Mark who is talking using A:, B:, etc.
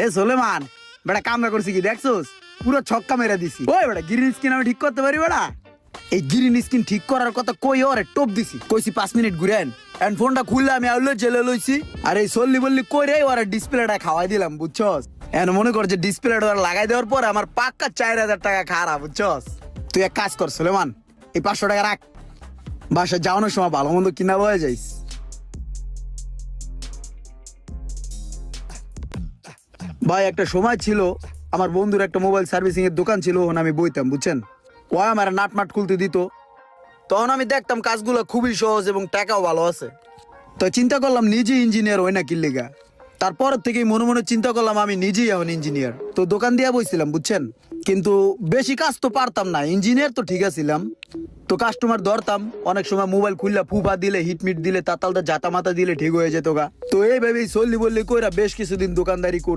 A: এ সোলেমান, বেটা কামরা করছি কি দেখছোস? পুরো ছক্কা মেরে দিছি। ওই বেটা গ্রিন স্ক্রিন আমি ঠিক করতে পারি বেটা? এই গ্রিন স্ক্রিন ঠিক করার কথা কই ওরে টপ দিছি। কইছি 5 মিনিট ঘুরেন। এন্ড ফোনটা খুললে আমি আউলে জেলে লইছি। আর এই সল্লি বললি কই রে ওরে ডিসপ্লেটা খাওয়াই দিলাম বুঝছস? এন মনে কর যে ডিসপ্লেটা ওরা লাগাই দেওয়ার পর আমার পাক্কা 4000 টাকা খারাপ বুঝছস? তুই এক কাজ কর সোলেমান, এই 500 টাকা রাখ। বাসা যাওয়ানোর সময় ভালো মন্দ কিনা বয়ে যাইস। ভাই একটা সময় ছিল আমার বন্ধুর একটা মোবাইল সার্ভিসিং এর দোকান ছিল, ওখানে আমি বইতাম বুঝছেন। ও আমার নাটমাট খুলতে দিত, তখন আমি দেখতাম কাজগুলো খুবই সহজ এবং টাকাও ভালো আছে। তো চিন্তা করলাম নিজে ইঞ্জিনিয়ার হই না কি লেগা। তারপর থেকেই মনে মনে চিন্তা করলাম আমি নিজেই এখন ইঞ্জিনিয়ার। তো দোকান দিয়া বইছিলাম বুঝছেন, কিন্তু বেশি কাজ তো পারতাম না। ইঞ্জিনিয়ার তো ঠিক আছিলাম, তো কাস্টমার ধরতাম, অনেক সময় মোবাইল খুললা ফুফা দিলে হিটমিট দিলে তাতালটা জাতা মাতা দিলে ঠিক হয়ে যেত গা। তো এইভাবেই চললি বললি কইরা বেশ কিছুদিন দোকানদারি করছি।